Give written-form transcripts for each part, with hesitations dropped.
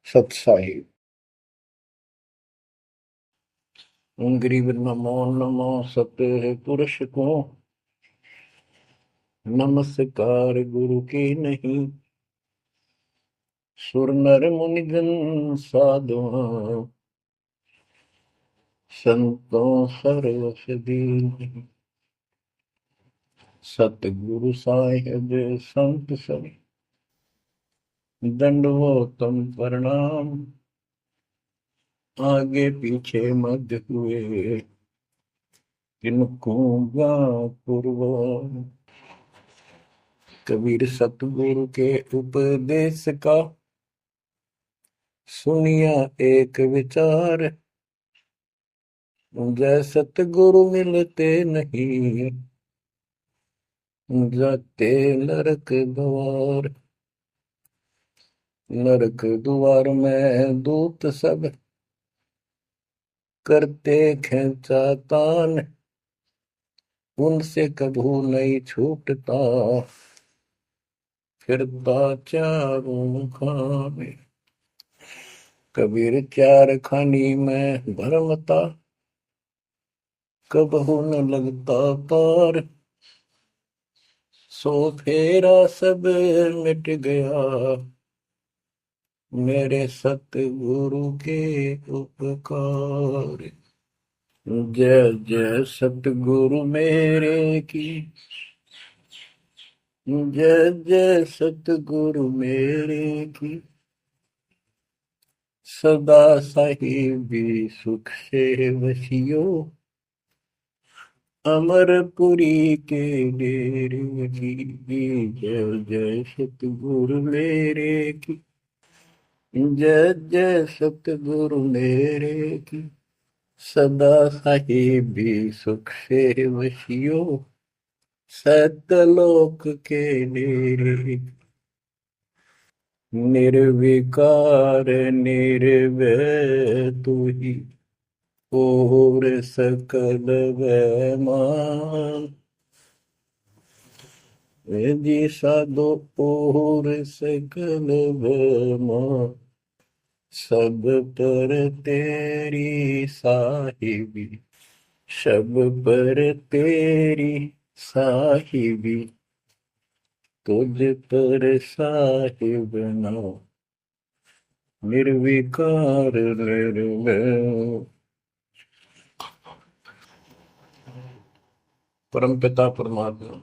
सत्साई गरीब नमो नमो सत्य पुरुष को नमस्कार गुरु की नहीं। सुर नर मुनिजन साधुआ संतों सर्वस दीन। सतगुरु साहिब संत सब दंडवतम प्रणाम। आगे पीछे मध्य हुए किनको पूर्व। कबीर सतगुरु के उपदेश का सुनिया एक विचार। जय सतगुरु मिलते नहीं जाते नरक द्वार। नरक द्वार में दूत सब करते खेचातान। उनसे कभू नहीं छूटता फिरता चारों खाने। कबीर चार खानी में भरमता कबहू न लगता पार। सो फेरा सब मिट गया मेरे सतगुरु के उपकार। जय जय सतगुरु मेरे की जय जय सतगुरु मेरे की। सदा साहिबी सुख से वसियो अमरपुरी के डेरे की। जय जय सतगुरु मेरे की जय जय सतगुरु मेरे की। सदा साहिबी सुख से वसियो सतलोक के डेरे। निर्विकार निर्भय तू ही और सकल वैमान। वेदी साधो और सकल वैमान। सब पर तेरी साहिबी सब पर तेरी साहिबी। तुझ पर साहिब नाम निर्विकार निर्भय। परम पिता परमात्मा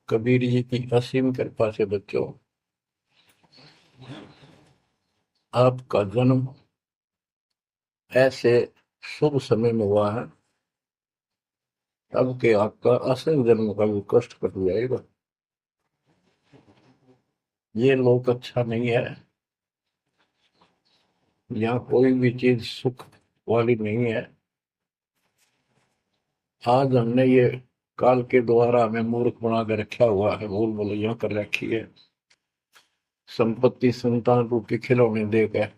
कबीर जी की असीम कृपा से बच्चों आपका जन्म ऐसे शुभ समय में हुआ है अब के आपका असल जन्म का भी कष्ट कट जाएगा। ये लोक अच्छा नहीं है। यहाँ कोई भी चीज सुख वाली नहीं है। आज हमने ये काल के द्वारा हमें मूर्ख बना कर रखा हुआ है। भूल भुलैया कर रखी है। संपत्ति संतान रूपी खिलौने देकर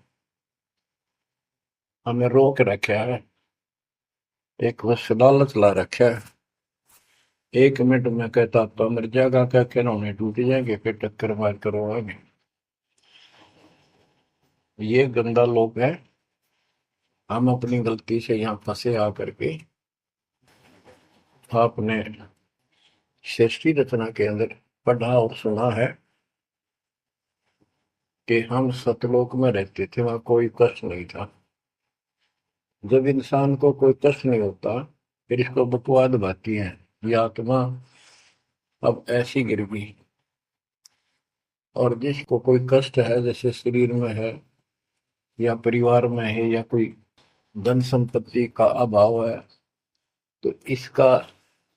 हमें रोक रखा है। एक बस लालच ला रखा है। 1 मिनट में कहता तो मर जाएगा क्या खिलौने टूट जाएंगे फिर टक्कर मार कर रोएंगे। ये गंदा लोग है। हम अपनी गलती से यहाँ फंसे आकर के आपने सृष्टि रचना के अंदर पढ़ा और सुना है कि हम सतलोक में रहते थे वहां कोई कष्ट नहीं था। जब इंसान को कोई कष्ट नहीं होता फिर इसको बकवाद भाती है। ये आत्मा अब ऐसी गिर गई। और जिसको कोई कष्ट है जैसे शरीर में है या परिवार में है या कोई धन संपत्ति का अभाव है तो इसका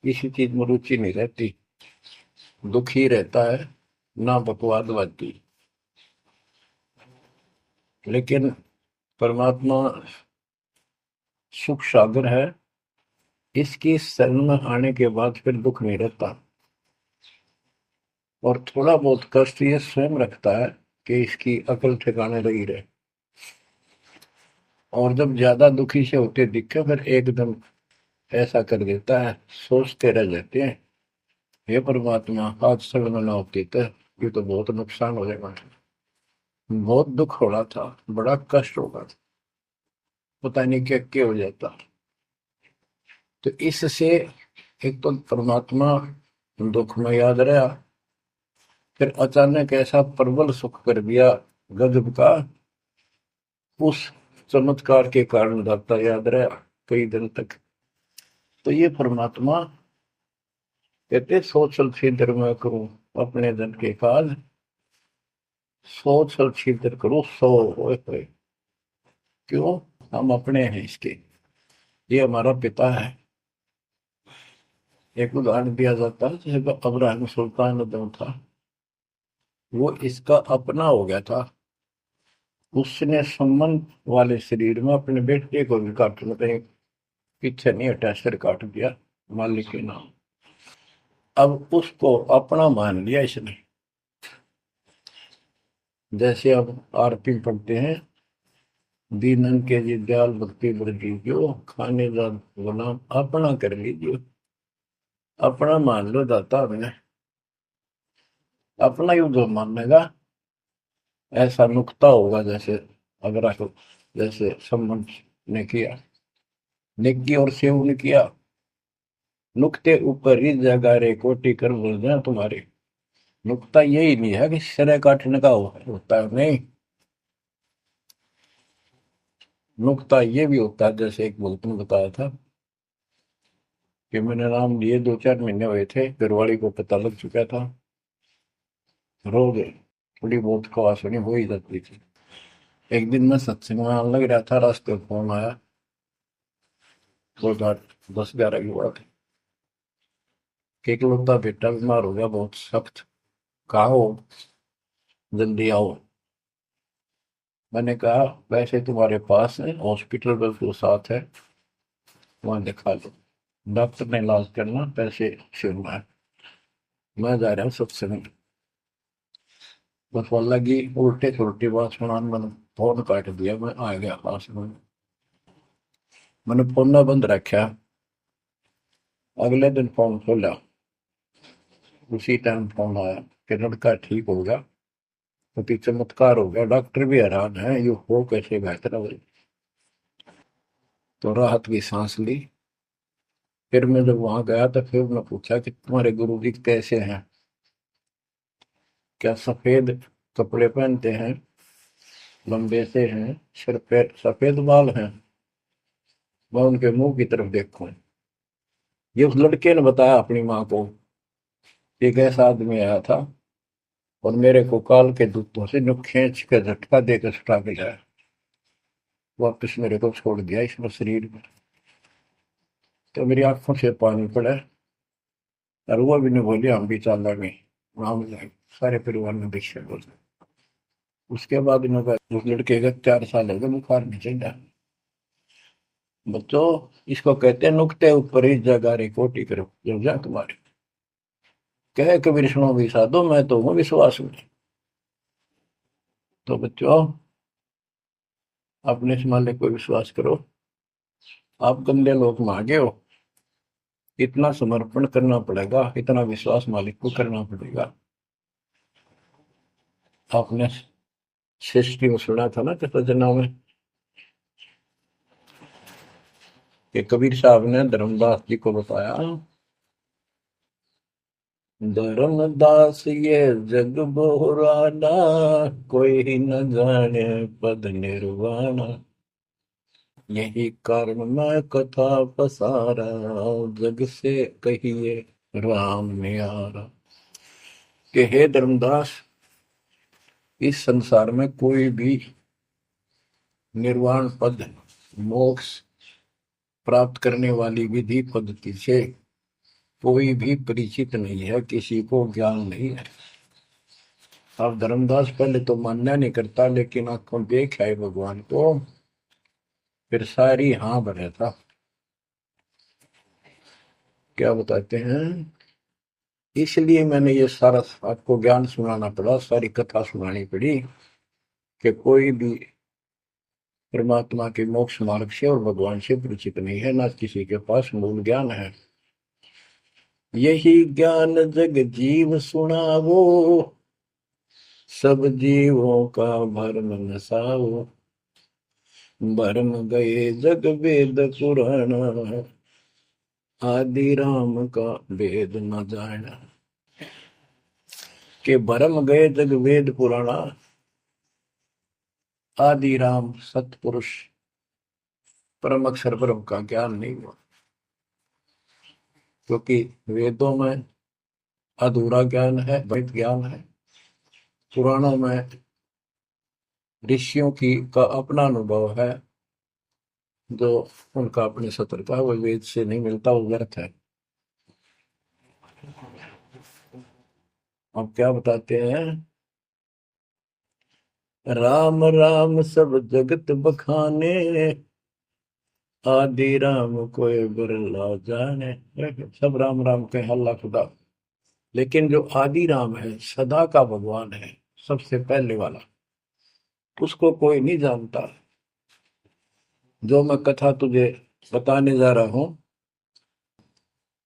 किसी चीज में रुचि नहीं रहती। दुखी रहता है ना बकवाद भाती। लेकिन परमात्मा सुख सागर है। इसकी शरण में आने के बाद फिर दुख नहीं रहता। और थोड़ा बहुत कष्ट ये स्वयं रखता है कि इसकी अकल ठिकाने रही रहे। और जब ज्यादा दुखी से होते दिखे फिर एकदम ऐसा कर देता है। सोचते रह जाते हैं हे परमात्मा आज सगन ना होती तो ये तो बहुत नुकसान हो जाएगा। बहुत दुख हो रहा था, बड़ा कष्ट होगा था, पता नहीं क्या हो जाता। तो इससे एक तो परमात्मा दुख में याद रहा, फिर अचानक ऐसा प्रबल सुख कर दिया गजब का, उस चमत्कार के कारण दाता याद रहा कई दिन तक। तो ये परमात्मा कहते सोचल छिद्र में करूं अपने जन के काज, सोचल छिद्र करूं सो होए। क्यों? हम अपने हैं इसके, ये हमारा पिता है। एक उदाहरण दिया जाता है, जैसे अब्राहम सुल्तान जो था वो इसका अपना हो गया था, उसने संबंध वाले शरीर में अपने बेटे को भी काट मतलब पीछे नहीं हटा, सिर काट दिया मालिक के नाम। अब उसको अपना मान लिया इसने। जैसे अब आरती पढ़ते हैं, दीनन के जी दयाल भक्ति वृद्धि जो खाने जा गुलाम अपना कर लीजिए, अपना मान लो दाता हमने, अपना ही जो मानेगा ऐसा नुकता होगा। जैसे अगर आपको जैसे संबंध ने किया, नेकी और सेव ने किया, नुक्ते ऊपर ही जगह रे कोटि कर बोल जाए तुम्हारे। नुकता यही नहीं है कि सिरे काटने का होता है, नहीं। नुकता ये भी होता है, जैसे एक बुजुर्ग ने बताया था कि मैंने नाम लिए 2-4 महीने हुए थे, घरवाली को पता लग चुका था, रो गए, थोड़ी बहुत खवास होनी हो ही जाती थी। एक दिन मैं सत्संग में आने लग रहा था, रास्ते में फोन आया, वो 10-11 की बात है कि इकलौता बेटा बीमार हो गया बहुत सख्त, कहा हो जल्दी आओ। मैंने कहा वैसे तुम्हारे पास है हॉस्पिटल बिल्कुल साथ है, वहां दिखा लो, डॉक्टर ने इलाज करना, पैसे शुरू है, मैं जा रहा हूँ सत्संग। बस वो लगी उल्टे सुलटी बात सुनाने, मैंने फोन काट दिया, मैं आ गया पास में, मैंने फोन ना बंद रखा। अगले दिन फोन खोला, उसी टाइम फोन आया कि लड़का ठीक हो गया, अति चमत्कार हो गया, डॉक्टर भी हैरान है ये हो कैसे बेहतर हो। तो राहत की सांस ली। फिर मैं जब वहां गया तो फिर मैं पूछा कि तुम्हारे गुरु जी कैसे हैं, क्या सफेद कपड़े पहनते हैं, लंबे से हैं, सिर पे सफेद बाल हैं? मैं उनके मुंह की तरफ देखूं, ये उस लड़के ने बताया अपनी माँ को, एक ऐसा आदमी आया था और मेरे को काल के दूतों से जो खींच के झटका देकर छुटा के लाया, वापिस मेरे को छोड़ दिया इसमें शरीर में। तो मेरी आंखों से पानी पड़ा, और वो भी नहीं बोली हम भी चाल रहे राम जाए, सारे परिवार ने दीक्षा बोला। उसके बाद इन्होंने उस लड़के का 4 साल हो गए, बुखार नहीं चढ़ा। बच्चों, इसको कहते हैं नुकते ऊपर ही जगह रे कोटि करो जब जा तुम्हारे, कहे कबीर सुनो भी साधो मैं तो हूँ विश्वास में। तो बच्चों, अपने से मालिक को विश्वास करो। आप गंदे लोग मांगे हो, इतना समर्पण करना पड़ेगा, इतना विश्वास मालिक को करना पड़ेगा। आपने सृष्टि में सुना था ना कृतज्ञता में कि कबीर साहब ने धर्मदास जी को बताया, धर्मदास ये जग बोराना, कोई न जाने पद निर्वाणा, यही कारण मैं कथा पसारा, जग से कहिए राम नियारा। कि हे धर्मदास, इस संसार में कोई भी निर्वाण पद, मोक्ष प्राप्त करने वाली विधि पद्धति से कोई भी परिचित नहीं है, किसी को ज्ञान नहीं है। अब धर्मदास पहले तो मानना नहीं करता, लेकिन आंखों देख है भगवान को, फिर सारी हाँ भरे था। क्या बताते हैं, इसलिए मैंने ये सारा आपको ज्ञान सुनाना पड़ा, सारी कथा सुनानी पड़ी कि कोई भी परमात्मा के मोक्ष मार्ग से और भगवान से परिचित नहीं है, ना किसी के पास मूल ज्ञान है। यही ज्ञान जग जीव सुनावो, सब जीवों का भरम नसाओ, भरम गए जग वेद पुराण, आदि राम का वेद न जाना। के भरम गए जग वेद पुराणा, आदि राम सतपुरुष परम अक्षर ब्रह्म का ज्ञान नहीं हुआ। क्योंकि वेदों में अधूरा ज्ञान है, वैध ज्ञान है। पुराणों में ऋषियों की का अपना अनुभव है, जो उनका अपने सत्र का वो वेद से नहीं मिलता, वो व्यर्थ है। अब क्या बताते हैं, राम राम सब जगत बखाने, आदि राम कोई बिरला जाने। सब राम राम के हल्ला खुदा, लेकिन जो आदि राम है, सदा का भगवान है, सबसे पहले वाला, उसको कोई नहीं जानता। जो मैं कथा तुझे बताने जा रहा हूं,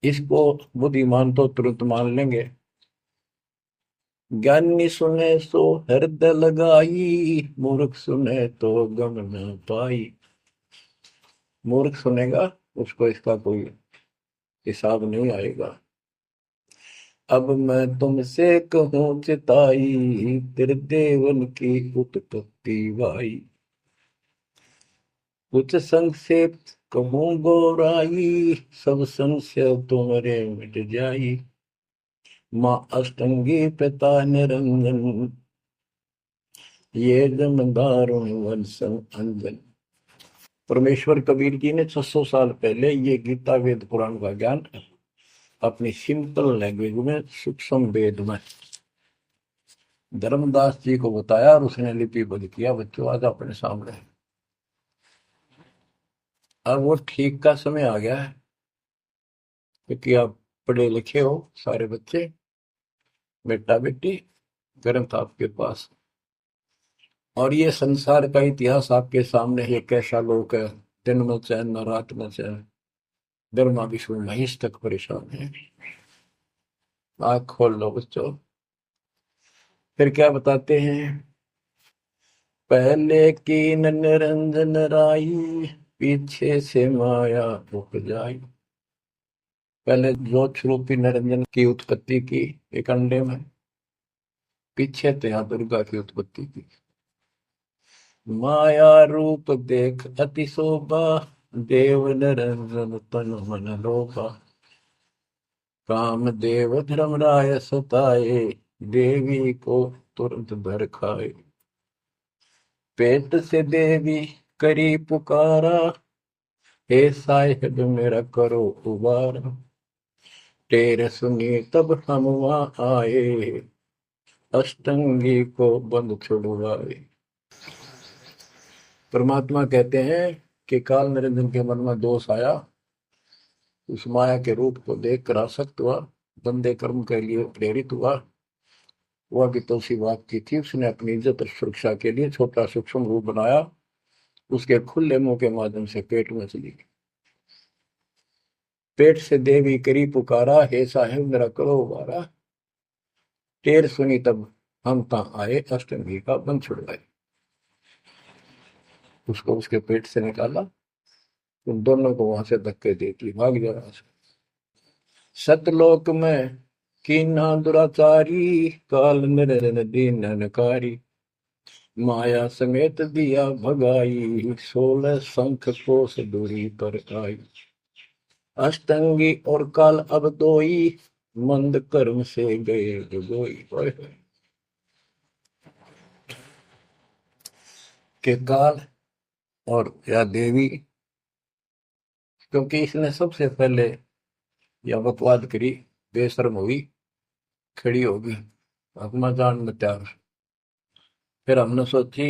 इसको बुद्धिमान तो तुरंत मान लेंगे। ज्ञानी सुने सो हृदय लगाई, मूर्ख सुने तो गम न पाई। मूर्ख सुनेगा, उसको इसका कोई हिसाब नहीं आएगा। अब मैं तुमसे कहूँ चिताई, तेरे देवन की उत्पत्ति वाई। कुछ संक्षेप कहूँ गौराई, सब संशय तुम्हारे मिट जाई। माँ अष्टंगी पिता निरंजन, ये जमदारुण वंशन अंजन। परमेश्वर कबीर जी ने 600 साल पहले ये गीता वेद पुराण का ज्ञान अपनी सिंपल लैंग्वेज में, सूक्ष्म वेद में धर्मदास जी को बताया, और उसने लिपिबद्ध किया। बच्चों आज अपने सामने। अब वो ठीक का समय आ गया है, क्योंकि आप पढ़े लिखे हो सारे बच्चे, बेटा बेटी, ग्रंथ आपके पास, और ये संसार का इतिहास आपके सामने है। कैसा लोग है, दिन में चैन न रात में चैन, ब्रह्मा विष्णु महेश तक परेशान है। आँख खोल लो बच्चों। फिर क्या बताते हैं, पहले कीन निरंजन राई, पीछे से माया उपजाई। पहले ज्योत रूपी निरंजन की उत्पत्ति की एक अंडे में, पीछे तो यहाँ दुर्गा की उत्पत्ति की। माया रूप देख अति शोभा, देव निरंजन तन मन लोभा। काम देव धर्मराय सताए, देवी को तुरंत भर खाए। पेट से देवी करी पुकारा, हे साहिब मेरा करो उबार। टेर सुनी तब हम वहां आए, अष्टंगी को बंद छुड़वाए। परमात्मा कहते हैं कि काल निरंजन के मन में दोष आया, उस माया के रूप को देखकर आसक्त हुआ, बंदे कर्म के लिए प्रेरित हुआ। वह भी तो उसी बात की थी, उसने अपनी इज्जत और सुरक्षा के लिए छोटा सूक्ष्म रूप बनाया, उसके खुले मुंह के माध्यम से पेट में चली गई। पेट से देवी करी पुकारा, हे साहेब मेरा करो उबारा। टेर सुनी तब हम ता आए, अष्टंगी का बंध छुड़वाए। उसको उसके पेट से निकाला, उन दोनों को वहां से धक्के दे दी, भाग जा वहां से। सतलोक में कीना दुराचारी, काल निरंजन दीन नकारी। माया समेत दिया भगाई, 16 शंख कोस दूरी पर आई। अष्टंगी और काल अब दोई, मंद कर्म से गए डुबोई। के काल और या देवी, क्योंकि इसने सबसे पहले यह बकवाद करी, बेशर्म हुई, खड़ी होगी हकमा जान में त्याग। फिर हमने सोची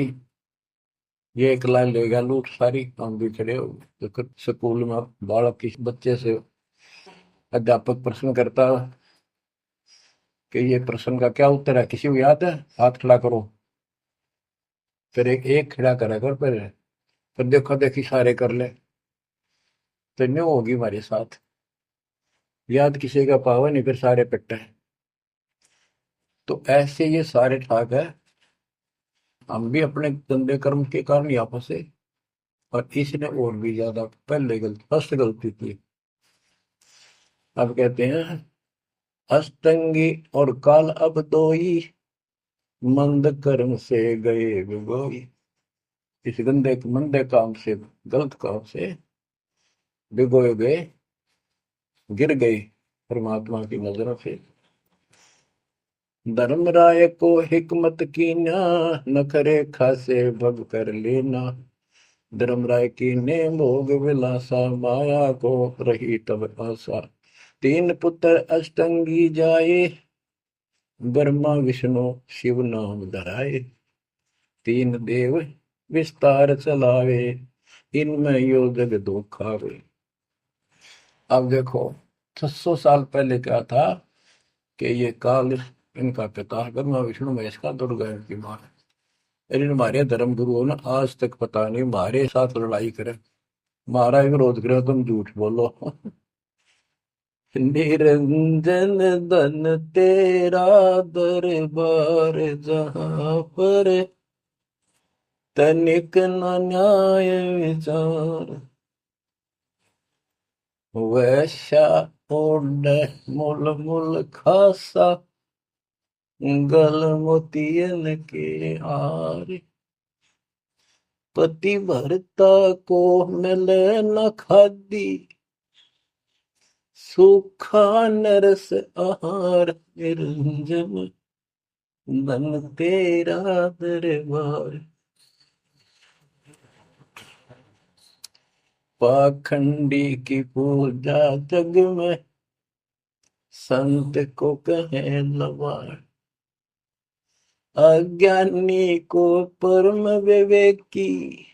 ये एक लाइन ले गया लूट सारी, हम भी खड़े हो गए। तो स्कूल में बालक किस बच्चे से अध्यापक प्रश्न करता कि ये प्रश्न का क्या उत्तर है, किसी को याद है, हाथ खड़ा करो। फिर एक एक खड़ा करा कर, फिर देखो देखी सारे कर ले, तो न्यू होगी हमारे साथ। याद किसी का पावा नहीं, फिर सारे पिट्टे। तो ऐसे ये सारे ठाक है, हम भी अपने गंदे कर्म के कारण यहाँ फंसे, और इसने और भी ज्यादा पहले गलती, फर्स्ट गलती की। अब कहते हैं, अष्टंगी और काल अब दोई, मंद कर्म से गए बिगोई। इस गंदे मंदे काम से, गलत काम से भिगोए गए, गिर गए परमात्मा की नजरों से। धर्मराय को हिकमत की ना, नखरे खासे भग कर लेना। धर्मराय की ने भोग विलासा, माया को रही तब आशा। तीन पुत्र अष्टंगी जाए, ब्रह्मा विष्णु शिव नाम धराए। तीन देव विस्तार चलावे, इनमें यो जग दो खावे। अब देखो, 600 साल पहले क्या था कि ये काल इनका पिता ब्रह्मा विष्णु महेश का, दुर्गा इनकी मां है। लेकिन हमारे धर्म गुरुओं ने आज तक पता नहीं हमारे साथ लड़ाई करे, हमारा विरोध करे, तुम झूठ बोलो। निरंजन धन तेरा दरबार, जहां पर तनिक न न्याय विचार। वैश्या ओढ़ मूल मूल खासा, गल मोतियन के हार। पति भरता को मिले न खादी, सूखा नरस आहार। निरंजन धन तेरा दरबार। पाखंडी की पूजा जग में, संत को कहे लवार। अज्ञानी को परम विवेकी,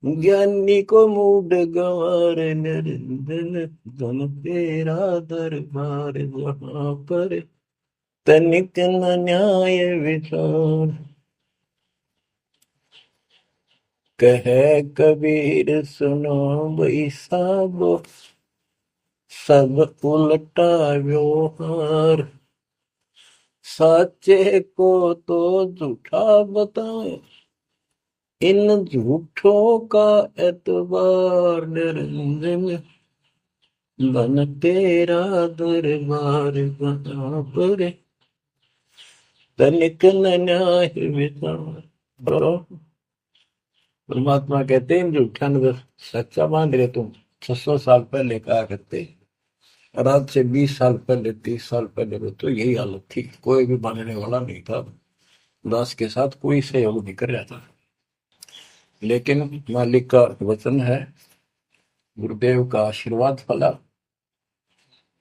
ज्ञानी को मूड गंवार। निरंजन धन तेरा दरबार, जहां पर तनिक न न्याय विचार। कहे कबीर सुनो भाई साबो, सब उल्टा व्यवहार। साचे को तो झूठा बताए, इन झूठों का एतबार। निरंजन धन तेरा दरबार, जहां पर तनिक न न्याय विचार। परमात्मा कहते हैं झूठा न सच्चा मान रहे तुम। 600 साल पहले कहा करते, और आज से 20 साल पहले, 30 साल पहले तो यही हालत थी, कोई भी मानने वाला नहीं था, दास के साथ कोई सहयोग नहीं कर रहा था। लेकिन मालिक का वचन है, गुरुदेव का आशीर्वाद फला।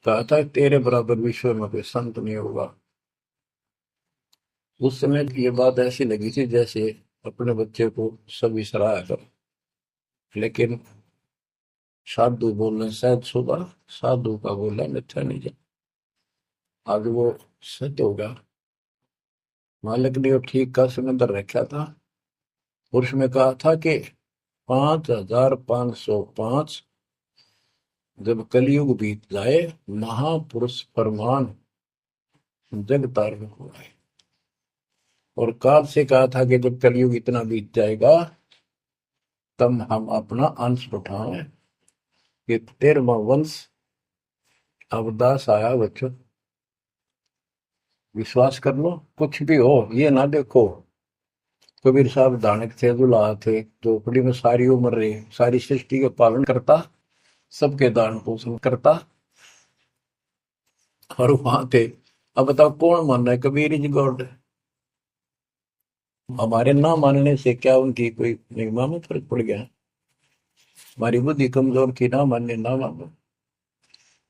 कहा था तेरे बराबर विश्व में कोई संत नहीं होगा। उस समय ये बात ऐसी लगी थी जैसे अपने बच्चे को सभी सराहा कर। लेकिन साधु बोलने शायद सुबह, साधु का बोला मिथ्या नहीं जा। आज वो सत्य होगा। मालिक ने वो ठीक का समंदर रखा था, और उसमें कहा था कि 5505 जब कलयुग बीत जाए, महापुरुष फरमान जग तारण को आए। और काल से कहा था कि जब कलयुग इतना बीत जाएगा, तब हम अपना अंश उठाएं। कि 13वां वंश अवदास आया बच्चों, विश्वास कर लो। कुछ भी हो, ये ना देखो कबीर साहब दानक थे, दुल्हा थे, झोपड़ी में सारी उम्र रहे, सारी सृष्टि का पालन करता, सबके दान पोषण करता, और वहां थे। अब बताओ कौन मान रहा है कबीर इज गॉड? हमारे ना मानने से क्या उनकी कोई महिमा में फर्क पड़ गया? हमारी बुद्धि कमजोर की, ना मानने ना मानो।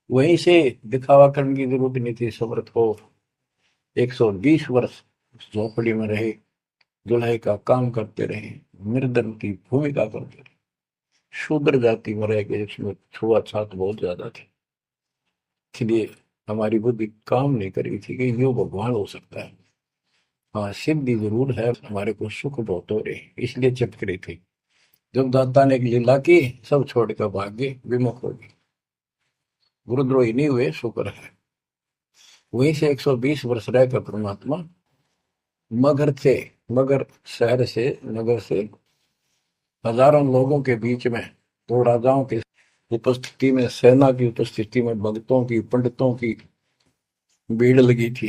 वहीं से दिखावा करने की जरूरत नहीं थी। समर्थ हो 120 वर्ष झोपड़ी में रहे, दुल्हे का काम करते रहे, निर्धन की भूमिका करते रहे, शूद्र जाति में रह गए, इसमें छुआछात बहुत ज्यादा थी। इसलिए हमारी बुद्धि काम नहीं कर रही थी कि यूं भगवान हो सकता है। हाँ, सिद्धि जरूर है, हमारे को सुख बहुत हो रहे, इसलिए चिपक रही थी। जब दाता ने एक लीला की, सब छोड़कर भाग गए, विमुख हो गए, गुरुद्रोही नहीं हुए, शुक्र है। वहीं से 120 वर्ष रहकर परमात्मा मगर थे, मगर शहर से, नगर से हजारों लोगों के बीच में, दो राजाओं की उपस्थिति में, सेना की उपस्थिति में, भक्तों की, पंडितों की भीड़ लगी थी।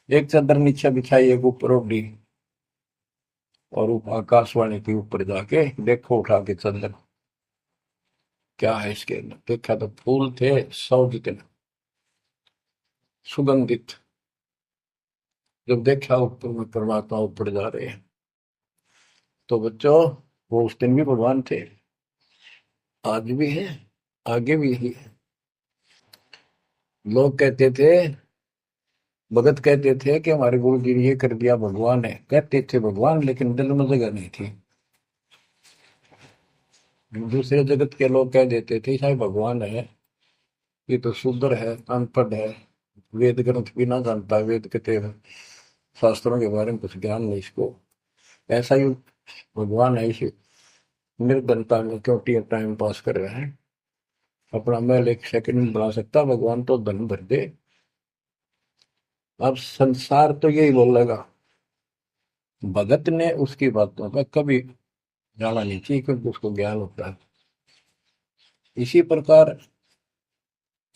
एक चादर नीचे बिछाई, एक ऊपर ओढ़ी, और आकाशवाणी के ऊपर जाके देखो उठा के चादर, क्या है इसके अंदर। देखा तो फूल थे 100 जितने, सुगंधित। जब देखा ऊपर में परमात्मा ऊपर जा रहे हैं, तो बच्चों, वो उस दिन भी भगवान थे, आज भी है, आगे भी है। लोग कहते थे, भगत कहते थे कि हमारे गुरु जी ने ये कर दिया, भगवान है। कहते थे भगवान, लेकिन दिल में जगह नहीं थी। दूसरे जगत के लोग कह देते थे शायद भगवान है, ये तो शूद्र है, अनपढ़ है, वेद ग्रंथ भी ना जानता, वेद के शास्त्रों के बारे में कुछ ज्ञान नहीं इसको, ऐसा ही भगवान है, इसे निर्धनता में क्यों टाइम पास कर रहे हैं, अपना महल एक सेकंड में बना सकता, भगवान तो धन भर दे। अब संसार तो यही बोलेगा। भगत ने उसकी बातों का कभी जाना नहीं चाहिए, क्योंकि उसको ज्ञान होता है। इसी प्रकार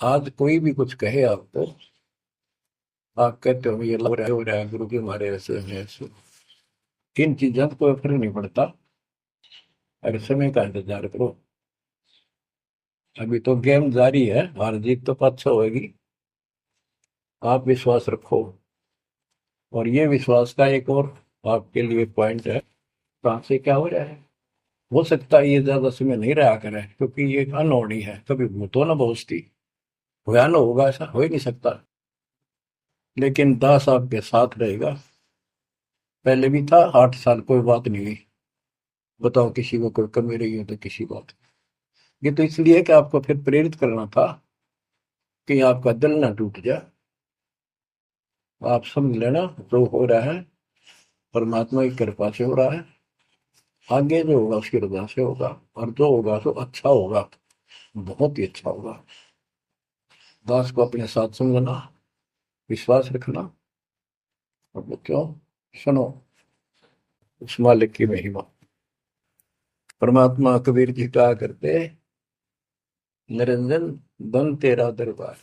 आज कोई भी कुछ कहे आपको, आप कहते हो ये लग रहा है, हो रहा है, गुरु जी हमारे ऐसे हैं ऐसे, इन चीजों को फर्क नहीं पड़ता। अरे समय का इंतजार करो, अभी तो गेम जारी है, हार जीत तो पाछो होगी। आप विश्वास रखो। और ये विश्वास का एक और आपके लिए पॉइंट है, कहाँ से क्या हो रहा है। हो सकता है ये ज्यादा समय नहीं रहा करे, क्योंकि ये अनहोनी है, कभी भूतो ना बहुस्ती, भयान होगा, ऐसा हो ही नहीं सकता। लेकिन दास आपके साथ रहेगा, पहले भी था, 8 साल कोई बात नहीं हुई। बताओ किसी को कोई कमी रही है तो किसी बात। ये तो इसलिए कि आपको फिर प्रेरित करना था, कि आपका दिल ना टूट जाए। आप समझ लेना, जो हो रहा है परमात्मा की कृपा से हो रहा है, आगे जो होगा उसकी रजा से होगा, और जो होगा तो अच्छा होगा, बहुत ही अच्छा होगा। दास को अपने साथ समझना, विश्वास रखना। और बच्चों सुनो, उस मालिक की महिमा। परमात्मा कबीर जी कहा करते, निरंजन धन तेरा दरबार।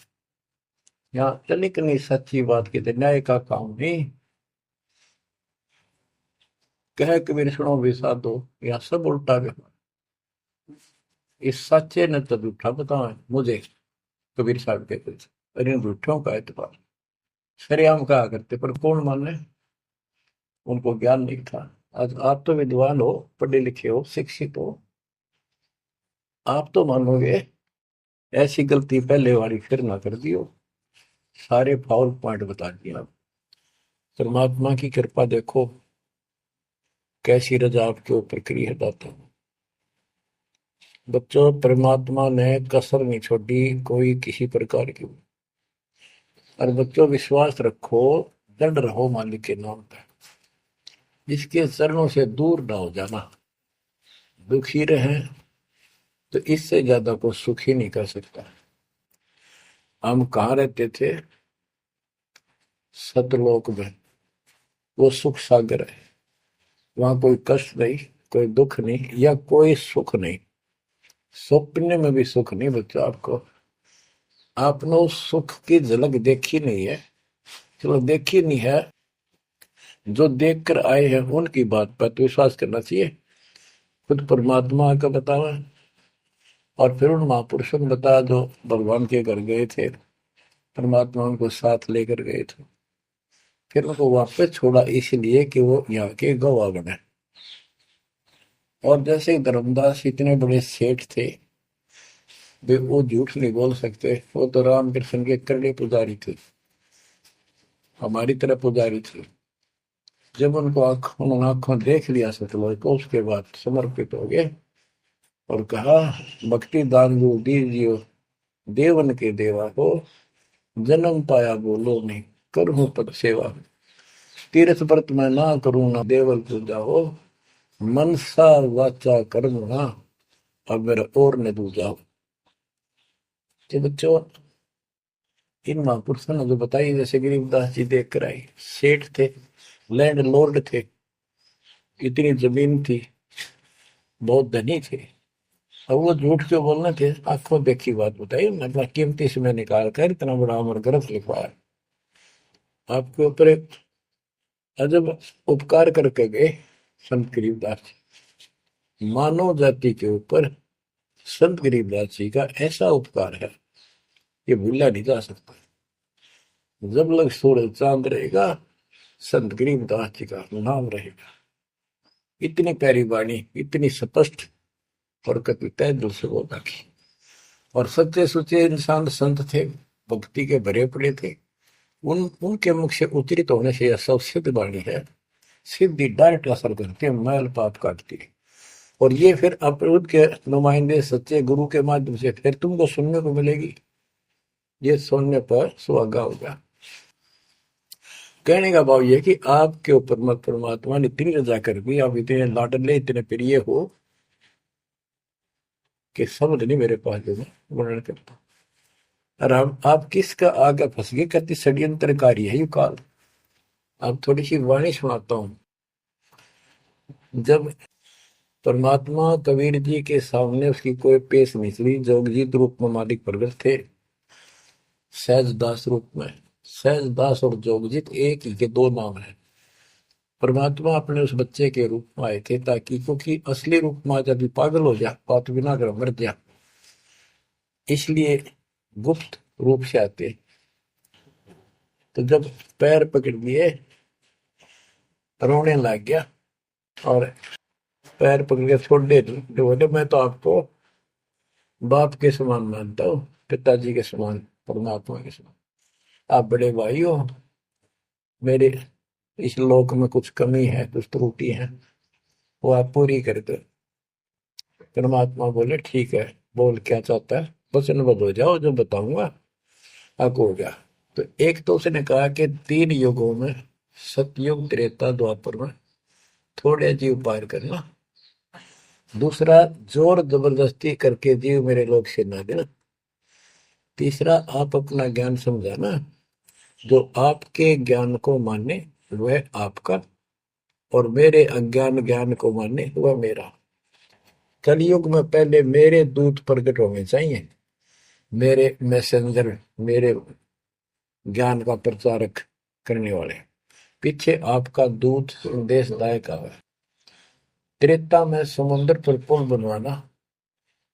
यहाँ तनिक नहीं सच्ची बात कहते, न्याय का काम नहीं। कह कबीर सुनो विसा दो, यहाँ सब उल्टा व्यवहार। इस सच्चे ने तो झूठा बताओ मुझे, कबीर साहब कहते थे, और इन झूठों का एतबार। सरेआम कहा करते, पर कौन माने, उनको ज्ञान नहीं था। आज आप तो विद्वान हो, पढ़े लिखे हो, शिक्षित हो, आप तो मानोगे ऐसी गलती पहले वाली फिर ना कर दियो। सारे फाउल पॉइंट बता दिए आप। परमात्मा की कृपा देखो, कैसी रजा आपके ऊपर करी है दाता। बच्चों, परमात्मा ने कसर नहीं छोड़ी कोई किसी प्रकार की। और बच्चों विश्वास रखो, दृढ़ रहो मालिक के नाम पर, इसके चरणों से दूर ना हो जाना। दुखी रहे तो इससे ज्यादा को सुखी नहीं कर सकता। हम कहाँ रहते थे, सतलोक में, वो सुख सागर है। वहां कोई कष्ट नहीं, कोई दुख नहीं, या कोई सुख नहीं। स्वप्न में भी सुख नहीं बच्चों आपको। आपने उस सुख की झलक देखी नहीं है, चलो देखी नहीं है, जो देख कर आए हैं उनकी बात पर तो विश्वास करना चाहिए। खुद परमात्मा का बतावा, और फिर उन महापुरुषों ने बताया जो भगवान के घर गए थे, परमात्मा उनको साथ लेकर गए थे, फिर उनको वापस छोड़ा इसलिए कि वो यहाँ के गवाह बने। और जैसे धर्मदास इतने बड़े सेठ थे, वे वो झूठ नहीं बोल सकते, वो तो रामकृष्ण के करड़े पुजारी थे, हमारी तरह पुजारी थे। जब उनको उन्होंने आंखों देख लिया सतलोक को, उसके बाद समर्पित हो गए और कहा, भक्ति दान जो दीजियो, देवन के देवा हो, जन्म पाया बोलो नहीं, करूं पद सेवा। तीर्थ व्रत में ना करूं ना देवल पूजा हो, मनसा वाचा कर्म ना, अब मेरा और न दूजा हो। तो बच्चों, इन महापुरुषों ने जो बताई, जैसे गरीबदास जी देख कर आई, सेठ थे, लैंड लॉर्ड थे, इतनी जमीन थी, बहुत धनी थे। अब वो झूठ क्यों बोलना थे? आंखों देखी बात बताइए ना, अपना कीमती समय निकाल कर इतना बड़ा अमर ग्रंथ लिखवाया। आपके ऊपर एक अजब उपकार करके गए संत गरीबदास जी। मानव जाति के ऊपर संत गरीबदास जी का ऐसा उपकार है, ये भूला नहीं जा सकता। जब लग सूरज चांद रहेगा, संत गरीबदास जी का नाम रहेगा। इतनी प्यारी वाणी, इतनी स्पष्ट और कभी तय दिल से बोला की। और सच्चे सुच्चे इंसान संत थे, भक्ति के भरे पड़े थे। उनके मुख से उच्चरित होने से यह सब सिद्ध वाणी है, सिद्धि डायरेक्ट असर करती है, मैल पाप काटती है। और ये फिर अपरूद के नुमाइंदे सच्चे गुरु के माध्यम से फिर तुमको सुनने को मिलेगी। ये सुनने पर सुहागा होगा। कहने का भाव ये कि आपके ऊपर मत परमात्मा ने इतनी रजा कर दी, आप इतने लाडले इतने प्रिय हो कि समझ नहीं मेरे पास जो मैं वर्णन करता। और आप किसका आगे फंस गए, कहती षड्यंत्रकारी है यू काल। अब थोड़ी सी वाणी सुनाता हूं। जब परमात्मा कबीर जी के सामने उसकी कोई पेश मिसरी जोगजीत रूप में मालिक प्रगट थे, सहज दास रूप में। सहज दास और जोगजीत एक ही के दो नाम है। परमात्मा अपने उस बच्चे के रूप में आए थे, ताकि क्योंकि असली रूप में जब पागल हो जा, बात बिना कर मर जा, इसलिए गुप्त रूप से आते। तो जब पैर पकड़ लिए, रोने लग गया और पैर पकड़ के छोड़ दे, तो बोले मैं तो आपको बाप के समान मानता हूँ, पिताजी के समान, परमात्मा के समान। आप बड़े भाई हो, मेरे इस लोक में कुछ कमी है, कुछ त्रुटि है, वो आप पूरी कर दो। परमात्मा बोले ठीक है, बोल क्या चाहता है, वचनबद्ध हो जाओ, जो बताऊंगा आपको हो गया। तो एक तो उसने कहा कि 3 युगों में, सतयुग त्रेता द्वापर में थोड़े जीव पार करना। दूसरा, जोर जबरदस्ती करके जीव मेरे लोग से ना देना। तीसरा, आप अपना ज्ञान समझाना, जो आपके ज्ञान को माने वह आपका, और मेरे अज्ञान ज्ञान को माने वह मेरा। कलयुग में पहले मेरे दूत प्रकट होने चाहिए, मेरे मैसेंजर, मेरे ज्ञान का प्रचारक करने वाले। पीछे आपका दूत संदेशदायक आवे। त्रेता में समुद्र पर पुल बनवाना।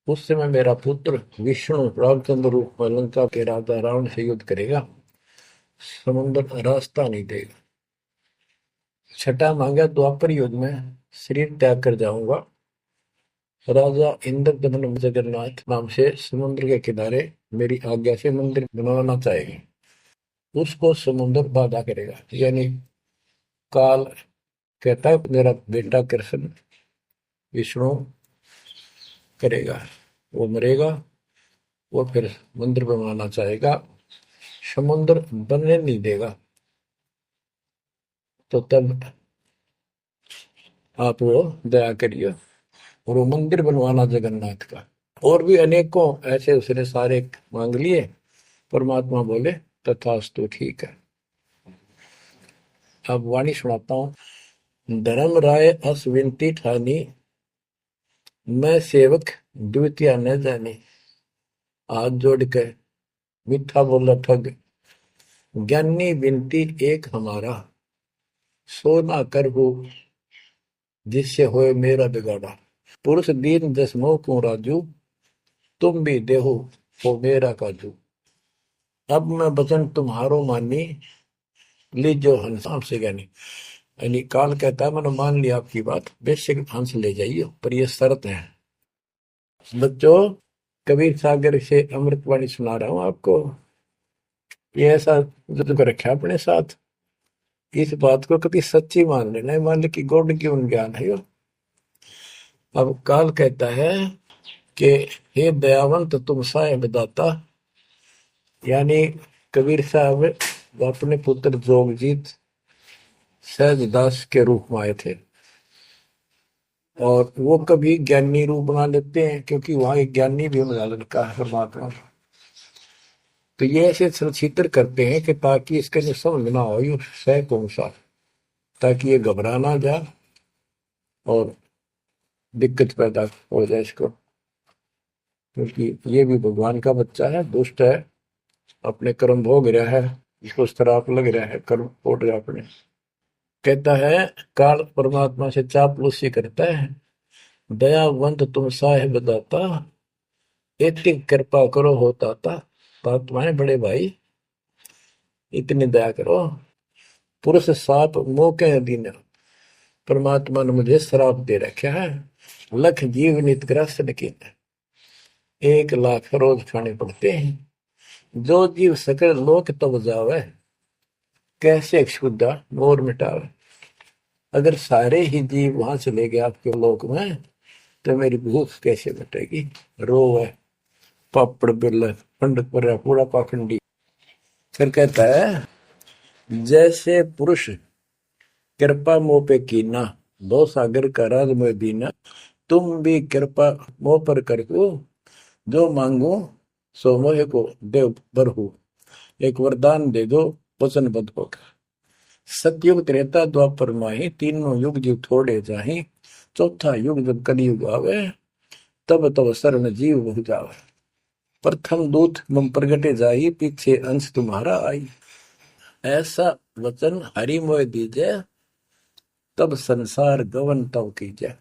उस समय मेरा पुत्र विष्णु रामचंद्र रूप में लंका के राजा रावण से युद्ध करेगा, समुद्र रास्ता नहीं देगा। छठा मांगा, द्वापर युग में शरीर त्याग कर जाऊंगा, राजा इंद्रदमन जगन्नाथ नाम से समुद्र के किनारे मेरी आज्ञा से मंदिर बनवाना चाहेंगे। उसको समुद्र बाधा करेगा, यानी काल कहता है मेरा बेटा कृष्ण विष्णु करेगा, वो मरेगा, वो फिर मंदिर बनवाना चाहेगा, समुद्र बनने नहीं देगा। तो तब आप वो दया करिए और वो मंदिर बनवाना जगन्नाथ का। और भी अनेकों ऐसे उसने सारे मांग लिए। परमात्मा बोले तथास्तु, ठीक है। अब वाणी सुनाता हूं। धर्म राय अस विनती ठानी, मैं सेवक द्वितीय न जानी। हाथ जोड़ के मीठा बोला ठग, ज्ञानी विनती एक हमारा, सो ना कर हो जिससे होए मेरा बिगाड़ा। पुरुष दीन दस मोह को राजू, तुम भी देहो हो मेरा काजू। अब मैं वचन तुम्हारो मानी, लीजो हंसाम से ज्ञानी। यानी काल कहता है मैंने मान लिया आपकी बात, बेशक हंस ले जाइए, पर यह शर्त है। बच्चों, कबीर सागर से अमृतवाणी सुना रहा हूं आपको। ये ऐसा जो रखा अपने साथ, इस बात को कभी सच्ची मान लेना, मान ले कि गॉड गिवन ज्ञान है यो। अब काल कहता है कि हे दयावंत तुम साहेब दाता, यानी कबीर साहब अपने पुत्र जोगजीत सहजदास के रूप में आए थे, और वो कभी ज्ञानी रूप बना लेते हैं, क्योंकि वहां एक ज्ञानी भी बना लड़का है परमात्मा। तो ये ऐसे चित्र करते हैं कि ताकि इसके जो समझ ना हो, यू सह कौन सा। ताकि ये घबरा ना जाए और दिक्कत पैदा हो जाए इसको, क्योंकि ये भी भगवान का बच्चा है, दुष्ट है, अपने कर्म भोग रहा है, इसको श्राप लग रहा है, कर्म फोड़ रहा है अपने। कहता है काल परमात्मा से चापलूसी करता है, दयावंत तुम साहेब दाता, इतनी कृपा करो होता था। तुम्हारे बड़े भाई इतनी दया करो। पुरुष साप मौके दीना, परमात्मा ने मुझे श्राप दे रखा है। लख जीव नित ग्रस्त लेकिन 1 लाख रोज खाने पड़ते हैं। जो जीव सकल लोक तब जावे, कैसे क्षुदा मोर मिटावे। अगर सारे ही जीव वहां चले गए आपके लोक में, तो मेरी भूख कैसे मिटेगी। रो है पापड़ बिल पंडित पर पूरा पाखंडी। फिर कहता है जैसे पुरुष कृपा मोह पे कीना, दो सागर का राज में दीना, तुम भी कृपा मोह पर कर दो, जो मांगो सो मोह को देव बरहु। एक वरदान दे दो वचनबद्ध होकर। सतयुग त्रेता द्वापर माही, तीनों युग जीव थोड़े जाही, चौथा युग जब कलयुग आवे, तब तब शरण जीव बहु जावे। प्रथम दूत मम प्रगटे जाई, पीछे अंश तुम्हारा आई। ऐसा वचन हरि मोह दीजे, तब संसार गवन तव कीजे।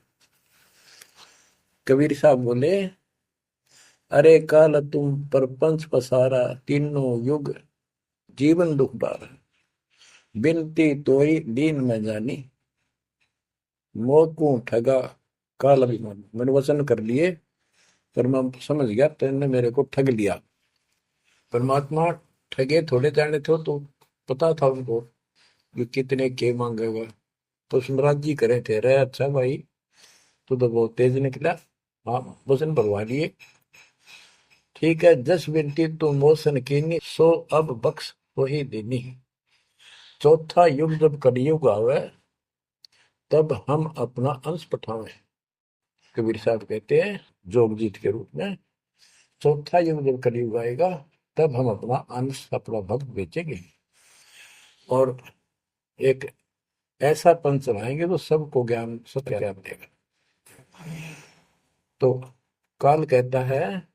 कबीर साहब बोले अरे काल तुम परपंच पसारा, तीनों युग जीवन दुख डारा। बिनती तोरी दीन में जानी, मोह ठगा काल अभिमान। मैंने वचन कर लिए पर मैं समझ गया तेने मेरे को ठग लिया। परमात्मा ठगे थोड़े जाने थे, तो पता था उनको कि कितने के मांगेगा, तो सुमराज जी करे थे। रे अच्छा भाई तू तो बहुत तेज निकला, हाँ वचन भरवा लिए, ठीक है। 10 बिनती तू मोसन कीनी, सो अब बख्श वही देनी। चौथा युग जब कलयुग आवे, तब हम अपना अंश पठावे। कबीर साहब कहते हैं जोगजीत के रूप में, चौथा युग जब कलयुग आएगा, तब हम अपना अंश अपना भक्त बेचेंगे और एक ऐसा पंथ चलाएंगे तो सबको ज्ञान सत्य ज्ञान देगा। तो काल कहता है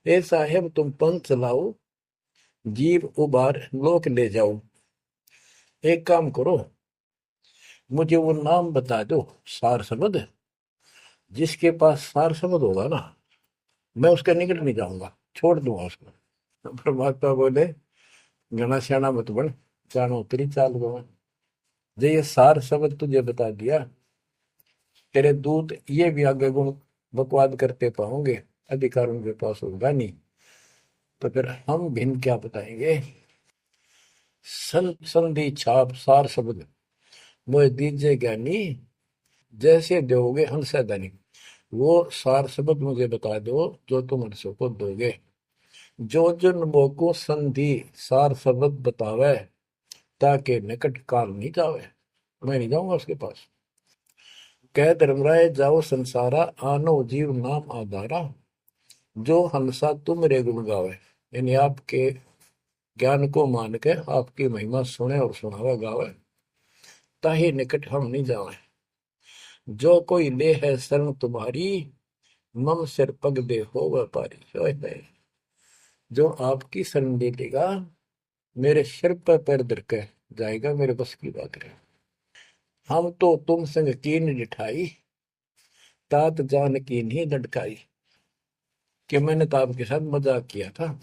ए साहेब तुम पंथ चलाओ, जीव उबार लोक ले जाओ। एक काम करो, मुझे वो नाम बता दो सार शब्द, जिसके पास सार शब्द होगा ना, मैं उसके निकट नहीं जाऊंगा, छोड़ दूंगा उसको। परमात्मा बोले घना श्याणा मत बन, जानो तेरी चाल गवा। जो ये सार शब्द तुझे बता दिया, तेरे दूत ये भी आगे गुण बकवाद करते पाओगे, अधिकार उनके पास होगा नहीं, तो फिर हम भिन्न क्या बताएंगे। संधि छाप सार शब्द मोह दीजिए ज्ञानी, जैसे दोगे हंसा धनी। वो सार शब्द मुझे बता दो जो तुम हंसों को दोगे। जो जन मोको संधि सार शब्द बतावे, ताके निकट काल नहीं जावे। मैं नहीं जाऊंगा उसके पास। कह धर्मराय जाओ संसारा, आनो जीव नाम आधारा। जो हंसा तुम रे गुण गावे, यानी आपके ज्ञान को मान के आपकी महिमा सुने और सुनावे गावे, ताही निकट हम नहीं जावे। जो कोई ले है शरण तुम्हारी, मम सिर पग दे हो व्यापारी। जो आपकी शरण ले लेगा, मेरे सिर पर पैर धर के जाएगा, मेरे बस की बात है। हम तो तुम संग कीन निठाई, तात जान की नहीं लटकाई। कि मैंने तो आपके साथ मजाक किया था,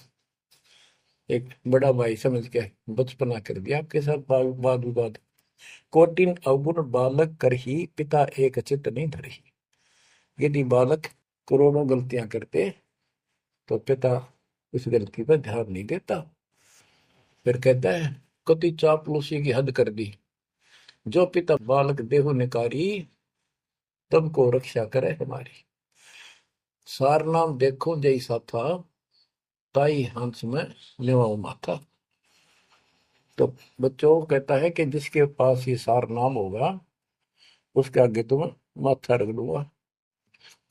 एक बड़ा भाई समझ के बचपना कर दिया आपके साथ, वाद विवाद। कोटिन अवगुण बालक कर ही, पिता एक चित नहीं धरही। यदि बालक करोड़ों गलतियां करते, तो पिता उस गलती पर ध्यान नहीं देता। फिर कहता है कति चापलूसी की हद कर दी, जो पिता बालक देहु निकारी, तब को रक्षा करे हमारी। सार नाम देखो जैसा था, ताई हंस में लेवाओ माथा। तो बच्चों कहता है कि जिसके पास ये सार नाम होगा, उसके आगे तुम माथा रख दूंगा।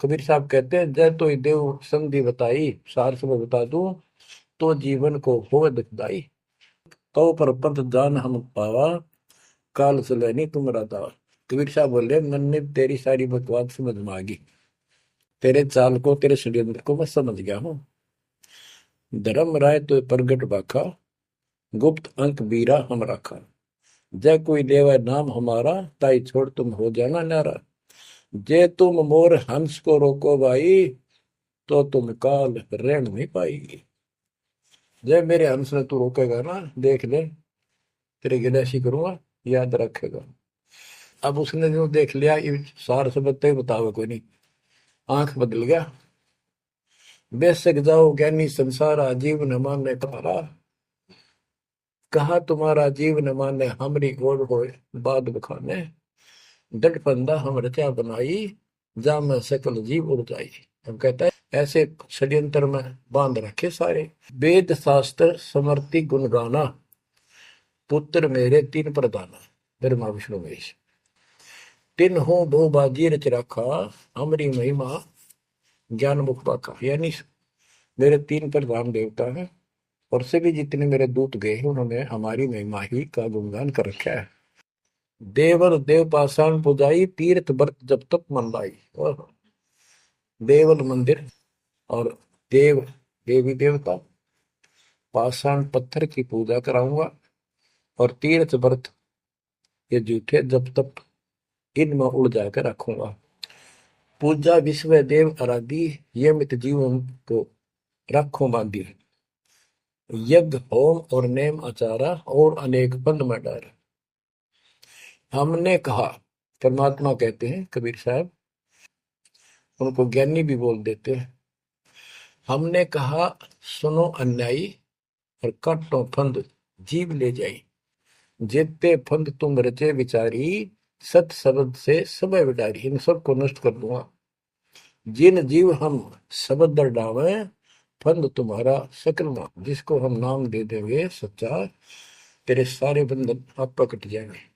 कबीर साहब कहते हैं जय तो देव संधि बताई, सार से मैं बता दूं तो जीवन को हो दुखदाई। तो पर पंथ जान हम पावा, काल चले नहीं तुम्हारा दाव। कबीर साहब बोले मैंने तेरी सारी बकवास समझ में आ गई, तेरे चाल को तेरे षड्यंत्र को मैं समझ गया हूँ। धर्म राय तो प्रगट बाखा, गुप्त अंक बीरा हम रखा। जय कोई देवा नाम हमारा, ताई छोड़ तुम हो जाना नारा। जे तुम मोर हंस को रोको भाई, तो तुम काल रहन नहीं पाएगी। जय मेरे हंस ने तू रोकेगा ना, देख ले तेरी गिनैसी करूंगा, याद रखेगा। अब उसने जो देख लिया, ये सार सबते बतावे कोई नहीं, आंख बदल गया। बेशक जाओ ज्ञानी संसार, आजीव न माने तुम्हारा। कहा तुम्हारा जीव न माने, हमरी गोड़ होए बाद बखाने। दट फंदा हम रचा बनाई, जा में सकल जीव उड़ जाई। हम कहता है ऐसे षड्यंत्र में बांध रखे सारे। वेद शास्त्र समर्ति गुण गाना, पुत्र मेरे तीन प्रधाना। ब्रह्मा विष्णु महेश तीन हो बहु बाजी रच रखा, हमरी महिमा ज्ञान मुख पाका। यानी मेरे तीन प्रधान देवता हैं और सभी जितने मेरे दूत गए हैं उन्होंने हमारी महिमा ही का गुणगान कर रखा है। देवल देव पाषाण पुजाई, तीर्थ व्रत जब तक मन लाई। और देवल मंदिर और देव देवी देवता, पाषाण पत्थर की पूजा कराऊंगा और तीर्थ व्रत ये झूठे जब तक इनमें उड़ जाकर रखूंगा। पूजा विश्व देव आराधी, ये मित जीवन को रखो बांधी। यज्ञ होम और नेम आचारा, और अनेक बंद में डर। हमने कहा, परमात्मा कहते हैं कबीर साहब, उनको ज्ञानी भी बोल देते हैं। हमने कहा सुनो अन्यायी, और काटो फंद जीव ले जाई। जेते फंद तुम रचे विचारी, सत शब्द से सब विडारी। इन सबको नष्ट कर दूंगा। जिन जीव हम शब्द दर डावे, फंद तुम्हारा सकल में। जिसको हम नाम दे देंगे सच्चा, तेरे सारे बंधन आप कट जाएंगे।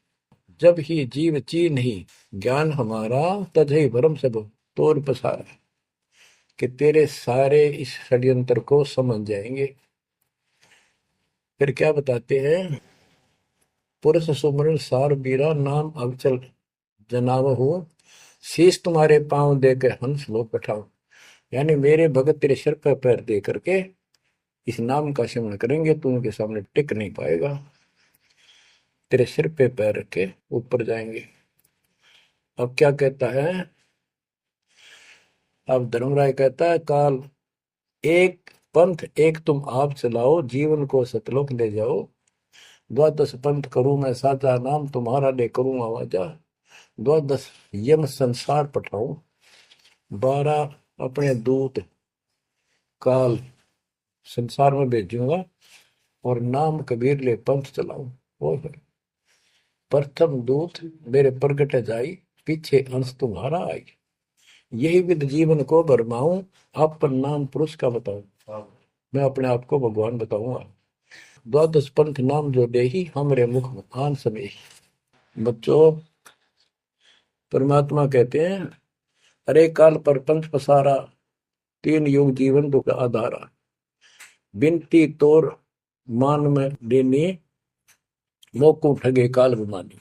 जब ही जीव ची नहीं ज्ञान हमारा, तजहि भरम सब तोर पसारा। कि तेरे सारे इस षड्यंत्र को समझ जाएंगे। फिर क्या बताते हैं, पुरुष सुमरन सार बीरा, नाम अवचल जनाव हो। शीश तुम्हारे पांव दे के हंस लो बैठाओ। यानी मेरे भगत तेरे सिर पर पैर दे करके इस नाम का सिमरण करेंगे, तू उनके सामने टिक नहीं पाएगा। तेरे सिर पे पैर रखे ऊपर जाएंगे। अब क्या कहता है, अब धर्मराय कहता है काल एक पंथ एक तुम आप चलाओ, जीवन को सतलोक ले जाओ। द्वादश पंथ करूं मैं साचा, नाम तुम्हारा ले करूं आवाजा। द्वादश यम संसार पठाऊं, 12 अपने दूत काल संसार में भेजूंगा, और नाम कबीर ले पंथ चलाऊं। और प्रथम दूत मेरे प्रगट जाई, पीछे अंश तुम्हारा आई। यही विद जीवन को भरमाऊं, अपन नाम पुरुष का बताऊं। मैं अपने आप को भगवान बताऊंगा। द्वादश पंथ नाम जो देही, हमरे मुख में आन समय। बच्चों, परमात्मा कहते हैं अरे काल पर पंथ पसारा, तीन युग जीवन दुख आधारा। बिनती तोर मान में देनी, मोको ठगे काल विमानी।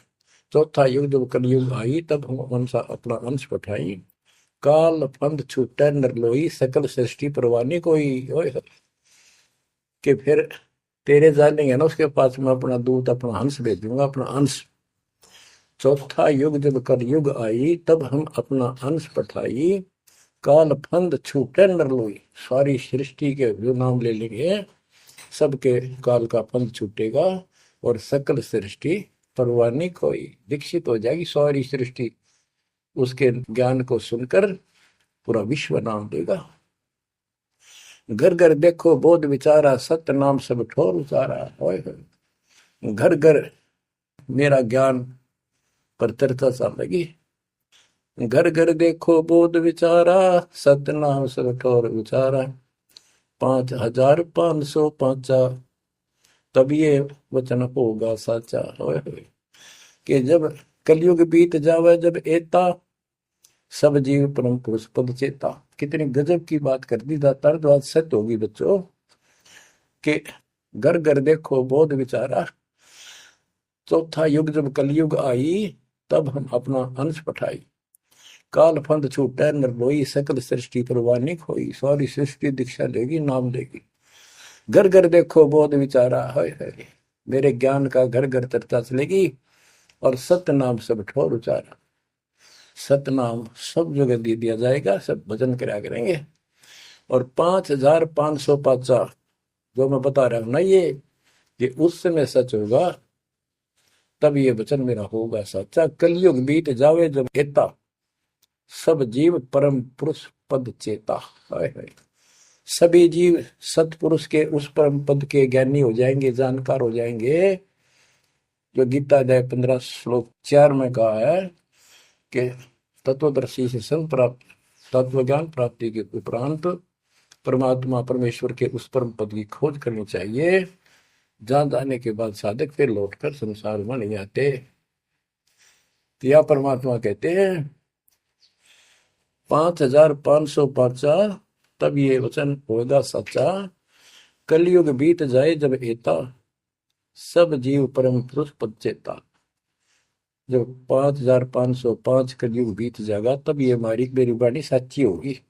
चौथा युग जब कलयुग आई, तब हम अपना अंश पठाई। काल फंद छूटे नरलोई, सकल सृष्टि परवानी कोई। ओए कि फिर तेरे जानेंगे ना उसके पास मैं अपना दूत अपना हंस भेजूंगा, अपना अंश। चौथा युग जब कलयुग आई, तब हम अपना अंश पठाई। काल फंद छूटे नरलोई, सारी सृष्टि के जो नाम ले लेंगे सबके काल का फंद छूटेगा, और सकल सृष्टि परवानी कोई दीक्षित हो जाएगी। सारी सृष्टि उसके ज्ञान को सुनकर पूरा विश्व नाम देगा। घर घर देखो बोध विचारा, सत्य नाम सब ठोर उचारा। घर घर मेरा ज्ञान पर चर्चा चल लगी। घर घर देखो बोध विचारा, सत्य नाम सब ठोर उचारा। 5505 तब ये वचन होगा साचा। कि जब कलयुग बीत जावे, जब एता सब जीव परम पुरुष पद चेता। कितनी गजब की बात कर दी दातार, बात सत्य होगी बच्चों। कि घर घर देखो बोध विचारा, चौथा युग जब कलयुग आई, तब हम अपना अंश पठाई। काल फंद छूटै नर लोई, सकल सृष्टि परवानी खोई। सारी सृष्टि दीक्षा लेगी, नाम लेगी। घर घर देखो बोध विचारा, है मेरे ज्ञान का घर घर चर्चा चलेगी। और सत्य नाम सब ठोर उचारा। सत्य नाम सब जगह दे दिया जाएगा, सब भजन करा करेंगे। और 5550 जो मैं बता रहा हूं ना, ये उस समय सच होगा, तब ये वचन मेरा होगा सच्चा। कलयुग बीत जावे जब एता, सब जीव परम पुरुष पद चेता। हाय हाय। सभी जीव सतपुरुष के उस परम पद के ज्ञानी हो जाएंगे, जानकार हो जाएंगे। जो गीता अध्याय 15 श्लोक 4 में कहा है कि तत्वदर्शी से संत प्राप्त, तत्व ज्ञान प्राप्ति के उपरांत परमात्मा परमेश्वर के उस परम पद की खोज करनी चाहिए, जहां जाने के बाद साधक फिर लौटकर संसार में नहीं आते। तो यह परमात्मा कहते हैं 5550, तब ये वचन होगा सच्चा। कलयुग बीत जाए जब एता, सब जीव परम पुरुष पद चेता। जब 5505 कलयुग बीत जाएगा, तब ये हमारी मेरी वाणी सच्ची होगी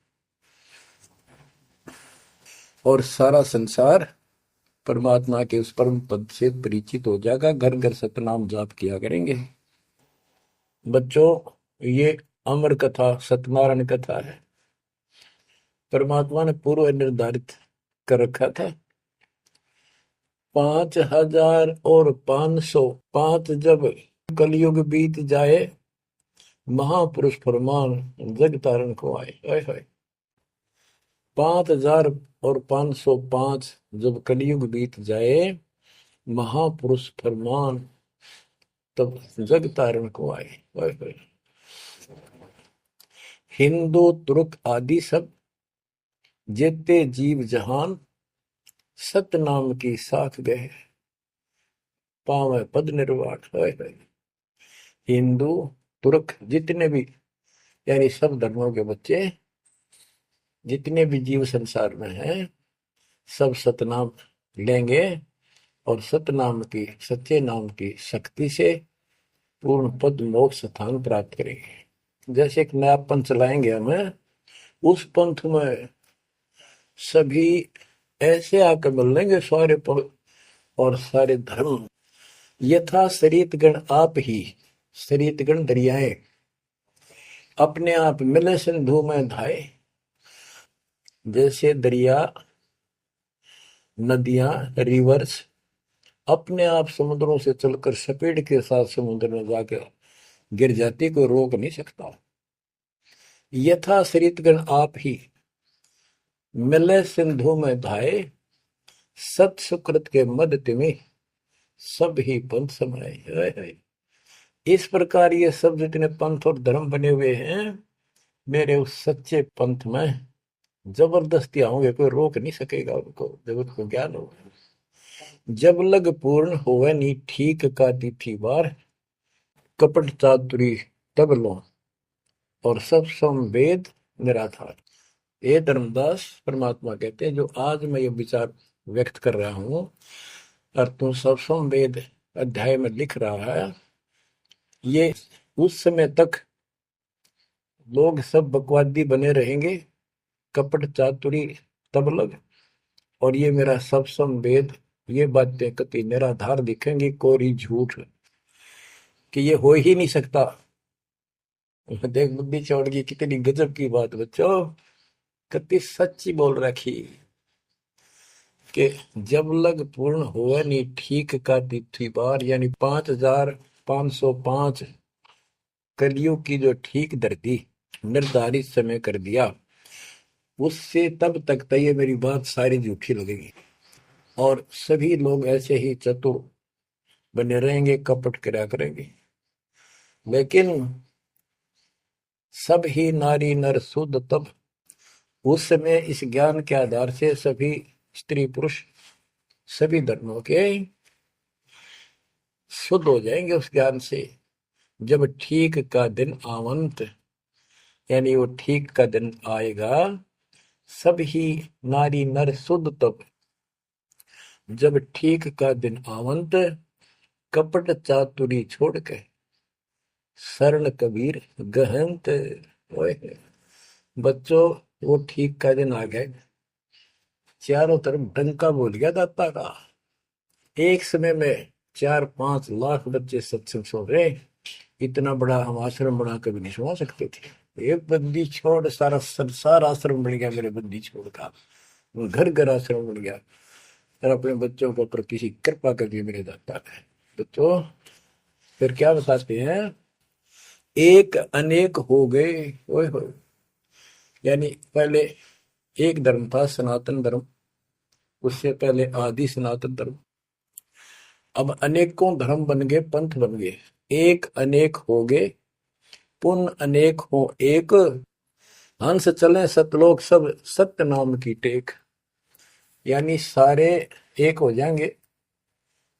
और सारा संसार परमात्मा के उस परम पद से परिचित हो जाएगा। घर घर सतनाम जाप किया करेंगे। बच्चों, ये अमर कथा सत्यनारायण कथा है। परमात्मा ने पूर्व निर्धारित कर रखा था 5000 और 505 जब कलयुग बीत जाए, महापुरुष फरमान जग तारण को आए। 5000 और 505 जब कलयुग बीत जाए, महापुरुष फरमान तब जग तारण को आए। हिंदू तुर्क आदि सब जेते जीव जहान, सतनाम की साथ गए, पावे पद निर्वाण। हिंदू तुर्क जितने भी, यानी सब धर्मों के बच्चे, जितने भी जीव संसार में हैं, सब सतनाम लेंगे और सतनाम की, सच्चे नाम की शक्ति से पूर्ण पद मोक्ष स्थान प्राप्त करेंगे। जैसे एक नया पंथ चलाएंगे हमें, उस पंथ में सभी ऐसे आकर मिल लेंगे, सारे पद और सारे धर्म। यथा शरीत गण आप ही, शरीत गण दरियाएं अपने आप मिले सिंधु में धाए। जैसे दरिया, नदियां, रिवर्स अपने आप समुद्रों से चलकर सपेट के साथ समुद्र में जाकर गिर जाती, कोई रोक नहीं सकता। यथा शरीतगण आप ही मिले सिंधु में धाए, सत सुकृत के मद तिमि सब ही पंथ समाये। इस प्रकार ये सब जितने पंथ और धर्म बने हुए हैं, मेरे उस सच्चे पंथ में जबरदस्ती आऊंगे, कोई रोक नहीं सकेगा उनको, जब उनको ज्ञान होगा। जब लग पूर्ण होवे नी ठीक का तिथि बार, कपट चातुरी तब लो और सब संवेद निराधार। ये धर्मदास परमात्मा कहते हैं, जो आज मैं ये विचार व्यक्त कर रहा हूं और तुम सब संवेद अध्याय में लिख रहा है, ये उस समय तक लोग सब बकवादी बने रहेंगे, कपट चातुरी तब लग, और ये मेरा सब संवेद, ये बातें कति निराधार दिखेंगी, कोरी झूठ, कि ये हो ही नहीं सकता। देख बुद्धि चौड़ की कितनी गजब की बात बच्चों, कति सच्ची बोल रखी कि जब लग पूर्ण हुआ नहीं ठीक का तिथि बार, यानी 5505 कलियुग की जो ठीक धरती निर्धारित समय कर दिया, उससे तब तक तो ये मेरी बात सारी झूठी लगेगी और सभी लोग ऐसे ही चतुर बने रहेंगे, कपट करा करेंगे। लेकिन सब ही नारी नर शुद्ध तब, उस समय इस ज्ञान के आधार से सभी स्त्री पुरुष सभी धर्मों के शुद्ध हो जाएंगे उस ज्ञान से। जब ठीक का दिन आवंत, यानी वो ठीक का दिन आएगा, सब ही नारी नर शुद्ध तब, जब ठीक का दिन आवंत कपट चातुरी छोड़ के सरल कबीर गहनत। ओए बच्चों, वो ठीक का दिन आ गए। चारों तरफ डंका बोल गया दाता का। एक समय में 4-5 लाख बच्चे सत्संग सुन रहे। इतना बड़ा हम आश्रम बना कभी नहीं सुना सकते थे। एक बंदी छोड़ सारा संसार आश्रम बन गया मेरे बंदी छोड़ का। घर घर आश्रम बन गया। और अपने बच्चों के ऊपर किसी कृपा कर दी मेरे दाता ने। बच्चों फिर क्या बताते हैं, एक अनेक हो गए। ओए होए, यानी पहले एक धर्म था सनातन धर्म, उससे पहले आदि सनातन धर्म। अब अनेकों धर्म बन गए, पंथ बन गए। एक अनेक हो गए, पुन अनेक हो एक। हंस चले सतलोक सब सत्य नाम की टेक। यानी सारे एक हो जाएंगे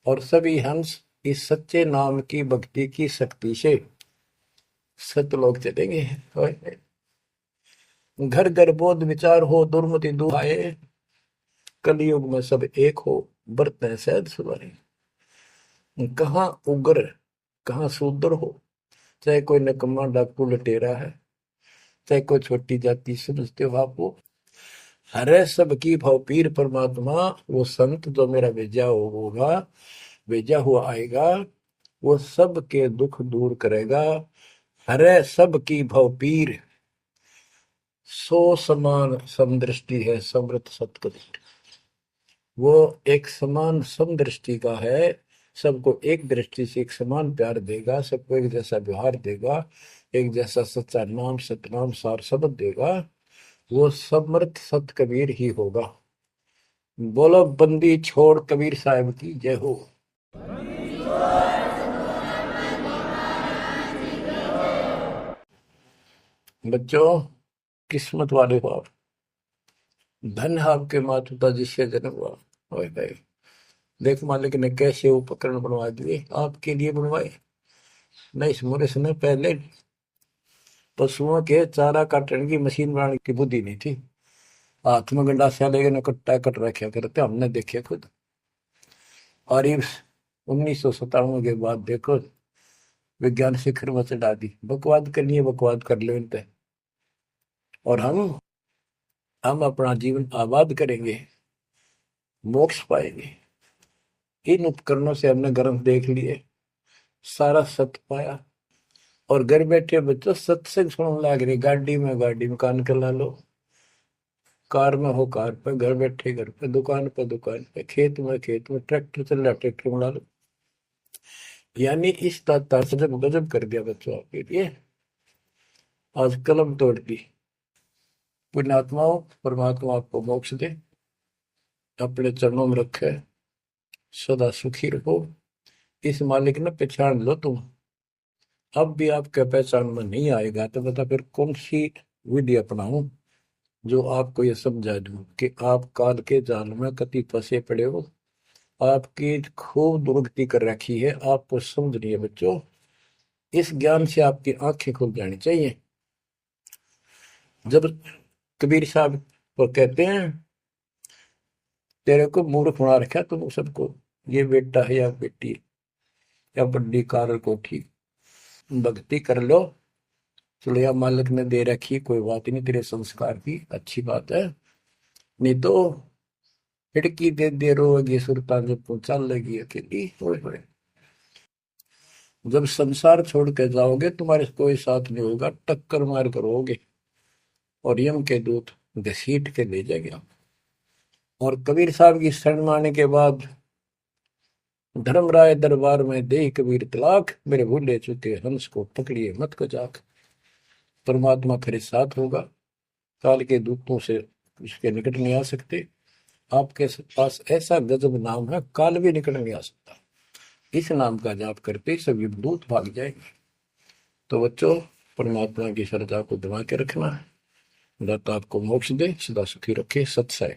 और सभी हंस इस सच्चे नाम की भक्ति की शक्ति से सतलोक चलेंगे। घर घर बोध विचार हो दुर्मति दुहाए। कलयुग में सब एक हो बरतें सहज सुधारे। कहाँ उग्र कहाँ शूद्र हो, चाहे कोई नकम्मा डाकू लटेरा है, चाहे कोई छोटी जाति समझते हो आप, वो हरे सबकी भाव पीर परमात्मा। वो संत जो मेरा भेजा होगा, भेजा हुआ आएगा, वो सबके दुख दूर करेगा। हरे सबकी भाव पीर, सो समान समदृष्टि है समृत सतकबीर। वो एक समान समदृष्टि का है, सबको एक दृष्टि से एक समान प्यार देगा, सबको एक जैसा व्यवहार देगा, एक जैसा सच्चा नाम सतनाम सार शब्द देगा। वो समर्थ सत कबीर ही होगा। बोलो बंदी छोड़ कबीर साहब की जय हो। बच्चों, किस्मत वाले हो आप, धन है आपके माता पिता जिससे जन्म हुआ। ओए भाई, देख मालिक ने कैसे उपकरण बनवा दिए, आपके लिए बनवाए। नहीं इस मुरे समय पहले पशुओं के चारा काटने की मशीन बनाने की बुद्धि नहीं थी। हाथ में गंडासा लेके न कट्टा कट रखे करते, हमने देखे खुद। और ये 1997 के बाद देखो विज्ञान शिखर में चढ़ा दी। बकवाद करनी है बकवाद कर लो इन पे, और हम अपना जीवन आबाद करेंगे, मोक्ष पाएंगे। इन उपकरणों से हमने ग्रंथ देख लिए, सारा सत्य पाया, और घर बैठे बच्चों सत्संग सुनने लग रही। गाड़ी में कान कर ला लो, कार में हो कार पे, घर बैठे घर पे, दुकान पे, खेत में ट्रैक्टर चल रहा ट्रैक्टर में ला लो। यानी इस दाता से जब गजब कर दिया बच्चों आपके लिए, आज कलम तोड़ दी। पुण्यात्माओं, परमात्मा आपको मोक्ष दे, अपने चरणों में रखे, सदा सुखी रहो। इस मालिक ने पहचान लो तुम। अब भी आपके पहचान में नहीं आएगा तो बता फिर कौन सी विधि अपनाऊं जो आपको ये समझा दूं कि आप काल के जाल में कति फंसे पड़े हो। आपकी खूब दुर्गति कर रखी है, आपको समझ नहीं है बच्चों। इस ज्ञान से आपकी आंखें खुल जानी चाहिए। जब कबीर साहब को कहते हैं तेरे को मूर्ख बना रखा तुम सबको, ये बेटा है या बेटी है या बड्डी कार कोठी, भक्ति कर लो। चलो या मालिक ने दे रखी, कोई बात नहीं, तेरे संस्कार की अच्छी बात है। नहीं तो खिड़की दे रोगी सुरता जब पहुंचा लगी अकेली। होए होए, जब संसार छोड़ के जाओगे तुम्हारे कोई साथ नहीं होगा, टक्कर मार करोगे और यम के दूत घसीट के ले जाएंगे। और कबीर साहब की शरण माने के बाद धर्मराय दरबार में दे कबीर तलाक, मेरे भूले चुके हंस को पकड़िए मत को जाक। परमात्मा फिर साथ होगा, काल के दूतों से उसके निकट नहीं आ सकते। आपके पास ऐसा गजब नाम है, काल भी निकट नहीं आ सकता। इस नाम का जाप करते सभी दूत भाग जाएंगे। तो बच्चों, परमात्मा की श्रद्धा को दबा के रखना है। दाता आपको मोक्ष दे, सदा सुखी रखे। सत्सय।